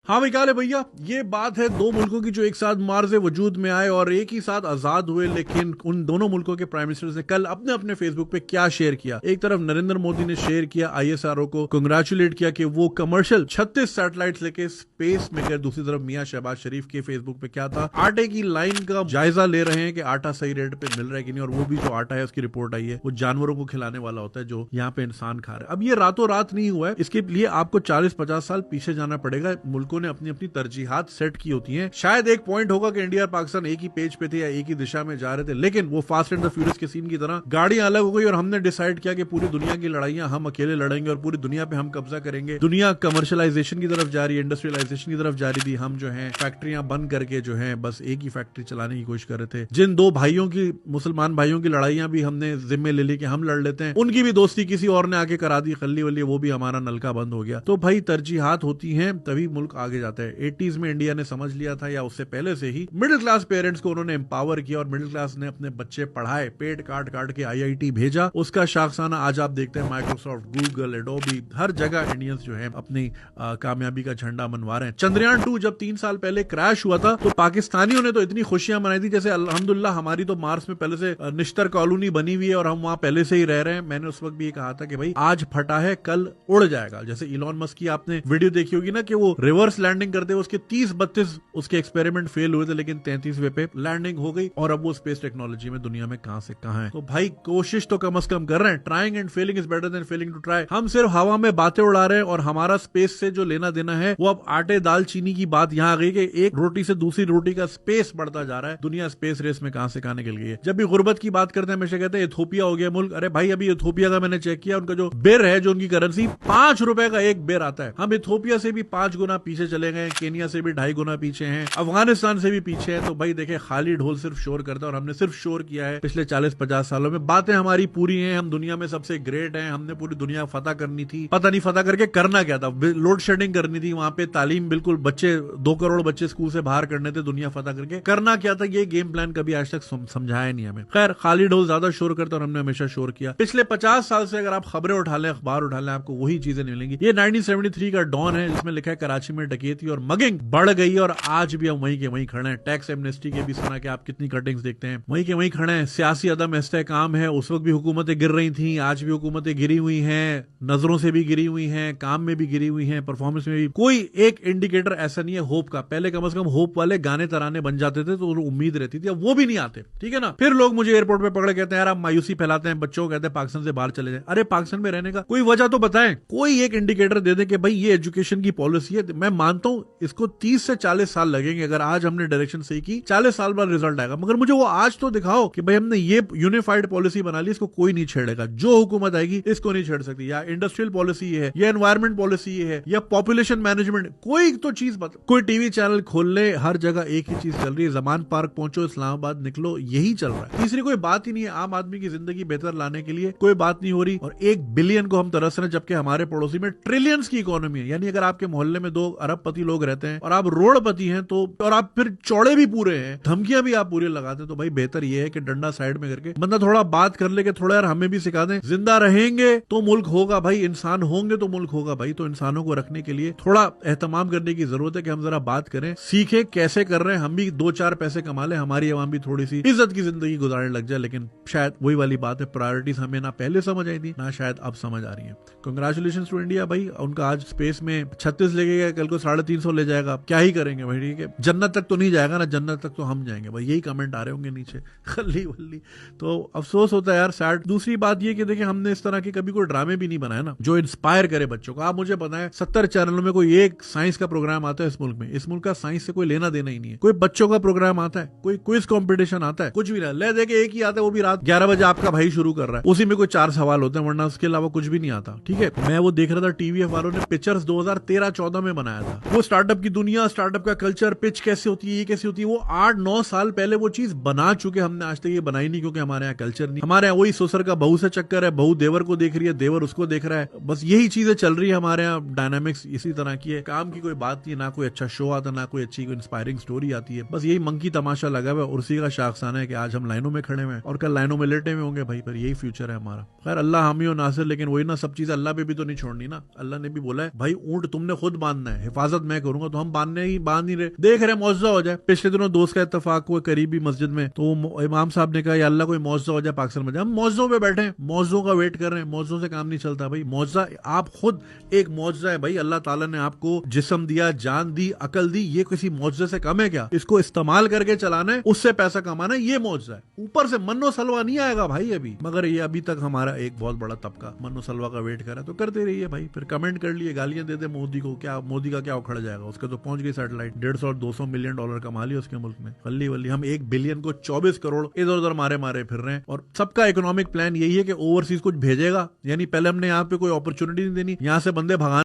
हाँ भाई, क्या है भैया, ये बात है दो मुल्कों की जो एक साथ मार से वजूद में आए और एक ही साथ आजाद हुए, लेकिन उन दोनों मुल्कों के प्राइम मिनिस्टर्स ने कल अपने अपने फेसबुक पे क्या शेयर किया। एक तरफ नरेंद्र मोदी ने शेयर किया, ISRO को कंग्रेचुलेट किया कि वो कमर्शियल 36 सैटेलाइट्स लेके स्पेस में गए। दूसरी तरफ मियां शहबाज शरीफ के फेसबुक पे क्या था, आटे की लाइन का जायजा ले रहे हैं कि आटा सही रेट पे मिल रहा है कि नहीं, और वो भी जो आटा है उसकी रिपोर्ट आई है वो जानवरों को खिलाने वाला होता है जो यहाँ पे इंसान खा रहे हैं। अब ये रातों रात नहीं हुआ है, इसके लिए आपको 40-50 साल पीछे जाना पड़ेगा। मुल्कों ने अपनी अपनी तरजीहात सेट की होती हैं। शायद एक पॉइंट होगा कि इंडिया और पाकिस्तान एक ही पेज पे थे या एक ही दिशा में जा रहे थे, लेकिन वो फास्ट एंड द फ्यूरियस के सीन की तरह गाड़ियां अलग हो गई और हमने डिसाइड किया कि पूरी दुनिया की लड़ाइयां हम अकेले लड़ेंगे और पूरी दुनिया पे हम कब्जा करेंगे। दुनिया कमर्शियलाइजेशन की तरफ जा रही है, इंडस्ट्रियलाइजेशन की तरफ जा रही थी। हम जो है फैक्ट्रियां बंद करके जो है बस एक ही फैक्ट्री चलाने की कोशिश कर रहे थे। जिन दो भाइयों की, मुसलमान भाइयों की लड़ाइयां भी हमने जिम्मे ले ली कि हम लड़ लेते हैं, उनकी भी दोस्ती किसी और ने आके करा दी, खल्ली वल्ली, वो भी हमारा नलका बंद हो गया। तो भाई तरजीहात होती हैं तभी मुल्क आगे जाता है। 80s में इंडिया ने समझ लिया था, या उससे पहले से ही मिडिल क्लास पेरेंट्स को उन्होंने एम्पावर किया और मिडिल क्लास ने अपने बच्चे पढ़ाए, पेट काट काट के IIT भेजा। उसका शाखसाना आज आप देखते हैं माइक्रोसॉफ्ट, गूगल, एडोबी, हर जगह इंडियंस जो है अपनी कामयाबी का झंडा मनवा रहे हैं। चंद्रयान 2 जब 3 साल पहले क्रैश हुआ था तो पाकिस्तानियों ने तो इतनी खुशियां मनाई थी जैसे अल्हम्दुलिल्लाह हमारी तो मार्स में पहले से निश्तर कॉलोनी बनी हुई है और हम वहां पहले से ही रह रहे हैं। मैंने उस वक्त भी ये कहा था कि भाई आज फटा है कल उड़ जाएगा। जैसे इलॉन मस्क की आपने वीडियो देखी होगी ना कि वो रिवर्स लैंडिंग करते हुए उसके 30-32 उसके एक्सपेरिमेंट फेल हुए थे, लेकिन 33वें पे लैंडिंग हो गई और अब वो स्पेस टेक्नोलॉजी में दुनिया में कहां से कहां है। तो भाई कोशिश तो कम से कम कर रहे हैं। Trying and failing is better than failing to try. हम सिर्फ हवा में बातें उड़ा रहे हैं और हमारा स्पेस से जो लेना देना है वो अब आटे दाल चीनी की बात यहां आ गई कि एक रोटी से दूसरी रोटी का स्पेस बढ़ता जा रहा है। दुनिया स्पेस रेस में कहां से कहां निकल गई है। जब भी गुर्बत की बात करते हैं हमेशा कहते हैं इथोपिया हो गया मुल्क। अरे भाई अभी इथोपिया का मैंने चेक किया, उनका जो बेर है, जो उनकी करेंसी, 5 रुपए का एक बेर आता है। हम इथोपिया से भी 5 गुना पीछे चले गए, केनिया से भी 2.5 गुना पीछे हैं, अफगानिस्तान से भी पीछे है। तो भाई देखे खाली ढोल सिर्फ शोर करता है और हमने सिर्फ शोर किया है पिछले 40-50 सालों में। बातें हमारी पूरी हैं, हम दुनिया में सबसे ग्रेट हैं, हमने पूरी दुनिया फतह करनी थी। पता नहीं फतह करके करना क्या था, लोड शेडिंग करनी थी वहां पे, तालीम बिल्कुल बच्चे 2 करोड़ बच्चे स्कूल से बाहर करने थे, दुनिया फतह करके करना क्या था। ये गेम प्लान कभी आज तक समझाया नहीं हमें। खैर खाली ढोल ज्यादा शोर करता और हमने हमेशा शोर किया। पिछले 50 साल से अगर आप खबरें उठा लें, अखबार उठा लें, आपको वही चीजें मिलेंगी। ये 1973 का डॉन है जिसमें लिखा है कराची में डकैती और मगिंग बढ़ गई और आज भी हम वहीं के वहीं खड़े हैं। टैक्स एमनेस्टी के भी सुना कि आप कितनी कटिंग्स देखते हैं, वहीं के वहीं खड़े हैं। सियासी अदम इस्तेहकाम है, उस वक्त भी हुकूमतें गिर रही थी, आज भी हुकूमतें गिरी हुई हैं, नजरों से भी गिरी हुई हैं, काम में भी गिरी हुई हैं, परफॉर्मेंस में भी। कोई एक इंडिकेटर ऐसा नहीं है होप का। पहले कम से कम होप वाले गाने तराने बन जाते थे तो उम्मीद रहती थी, अब वो भी नहीं आते। ठीक है ना। फिर लोग मुझे एयरपोर्ट पे पकड़े कहते हैं यार आप मायूसी फैलाते हैं, बच्चों को कहते हैं पाकिस्तान से बाहर चले जाए। अरे पाकिस्तान में रहने का कोई वजह तो बताएं, कोई एक इंडिकेटर दे दे कि भाई ये एजुकेशन की पॉलिसी है। मैं मानता हूं इसको 30 से 40 साल लगेंगे, अगर आज हमने डायरेक्शन सही की 40 साल बाद रिजल्ट आएगा, मगर मुझे वो आज तो दिखाओ कि भाई हमने ये यूनिफाइड पॉलिसी बना ली, इसको कोई नहीं छेड़ेगा, जो हुकूमत आएगी इसको नहीं छेड़ सकती। या इंडस्ट्रियल पॉलिसी है, या एनवायरमेंट पॉलिसी है, या पॉपुलेशन मैनेजमेंट, कोई तो चीज बता। कोई टीवी चैनल खोल ले, हर जगह एक ही चीज चल रही है, जमान पार्क पहुंचो, इस्लामाबाद निकलो, यही चल रहा है। तीसरी कोई बात ही नहीं है। आम आदमी की जिंदगी बेहतर लाने के लिए कोई बात नहीं हो रही और 1 बिलियन को हम तरस रहे हैं, जबकि हमारे पड़ोसी में ट्रिलियंस की इकोनॉमी है। यानी अगर आपके मोहल्ले में 2 अरबपति लोग रहते हैं और आप रोडपति हैं तो, और आप फिर चौड़े भी पूरे हैं, धमकियां भी आप पूरी लगाते हैं, तो भाई बेहतर ये है कि डंडा साइड में करके बंदा थोड़ा बात कर ले कि थोड़ा यार हमें भी सिखा दें। जिंदा रहेंगे तो मुल्क होगा भाई, इंसान होंगे तो मुल्क होगा भाई। तो इंसानों को रखने के लिए थोड़ा एहतमाम करने की जरूरत है कि हम जरा बात करें, सीखें कैसे कर रहे हैं, हम भी 2-4 पैसे कमा ले, हमारी आवाम भी थोड़ी सी इज्जत की जिंदगी गुजारने लग जाए। लेकिन शायद वही वाली बात है, प्रायोरिटीज हमें ना पहले समझ आई थी ना शायद अब समझ आ रही है। कंग्रेचुलेशन टू इंडिया भाई, उनका आज स्पेस में 36 ले गया, कल को 350 ले जाएगा। क्या ही करेंगे भाई, ठीक है। जन्नत तक तो नहीं जाएगा ना, जन्नत तक तो हम जाएंगे भाई, यही कमेंट आ रहे होंगे नीचे खल्ली वल्ली। तो अफसोस होता है यार, सैड। दूसरी बात ये कि देखिए हमने इस तरह के कभी कोई ड्रामे भी नहीं बनाए ना जो इंस्पायर करे बच्चों को। आप मुझे बताएं 70 चैनलों में कोई एक साइंस का प्रोग्राम आता है इस मुल्क में? इस मुल्क का साइंस से कोई लेना देना ही नहीं है। कोई बच्चों का प्रोग्राम आता है, कोई क्विज कंपटीशन आता है, कुछ भी ना। ले देखे एक ही आता है, वो भी रात 11 बजे आपका भाई शुरू कर रहा है, उसी में कोई 4 सवाल होते हैं, वरना उसके अलावा कुछ भी नहीं आता। ठीक है, मैं वो देख रहा था, TVF वालों ने पिक्चर्स 2013-14 में बनाया था। वो स्टार्टअप की दुनिया, स्टार्टअप का कल्चर, पिच कैसे होती है, ये कैसे होती है, वो 8-9 साल पहले वो चीज बना चुके। हमने आज तक ये बनाई नहीं क्योंकि हमारे यहाँ कल्चर नहीं। हमारे यहाँ वही ससुर का बहू से चक्कर है, बहू देवर को देख रही है, देवर उसको देख रहा है, बस यही चीजें चल रही है हमारे यहाँ। डायनामिक्स इसी तरह की है, काम की कोई बात नहीं, ना कोई अच्छा शो आता, ना कोई अच्छी इंस्पायरिंग स्टोरी आती है। बस यही मंकी तमाशा लगा हुआ है और उसी का शाखसाना है कि आज हम लाइनों में खड़े हुए और कल लाइनों में लेटे हुए होंगे भाई। पर यही फ्यूचर है हमारा। खैर अल्लाह हामी और नासिर, लेकिन वही ना, सब चीज अल्लाह पे भी तो नहीं छोड़नी ना। अल्लाह ने भी बोला है भाई ऊंट तुमने खुद बांधना है, हिफाजत मैं करूंगा, तो हम बांध नहीं रहे, देख रहे मुआवजा हो जाए। पिछले दिनों दोस्त का इत्तेफाक हुआ करीबी मस्जिद में, तो इमाम साहब ने कहा या अल्लाह कोई मुआवजा हो जाए पाकिस्तान में। हम मुआवजों पे बैठे हैं, मुआवजों का वेट कर रहे हैं, मुआवजों से काम नहीं चलता भाई। मुआवजा आप खुद एक मुआवजा है भाई, अल्लाह ताला ने आपको जिस्म दिया, जान दी, अकल दी, ये किसी मुआवजे से कम है क्या? इसको इस्तेमाल करके चलाना है, उससे पैसा कमाना है, ये मुआवजा है। ऊपर से मन्नो सलवा नहीं आएगा भाई अभी। मगर ये अभी तक हमारा एक बहुत बड़ा तबका मन्नो सलवा का वेट कर रहा है, तो करते रहिए भाई। फिर कमेंट कर लिए, गालियां दे दे मोदी को, क्या मोदी का क्या उखड़ जाएगा? उसके तो पहुंच गई सैटेलाइट, 150 और 200 मिलियन डॉलर कमा लिया उसके मुल्क में, हल्ली वल्ली। हम 1 बिलियन को 24 करोड़ इधर उधर मारे फिर रहे हैं। और सबका इकोनॉमिक प्लान यही है कि ओवरसीज कुछ भेजेगा, यानी पहले हमने यहाँ पे कोई अपॉर्चुनिटी नहीं देनी, यहाँ से बंदे भगाने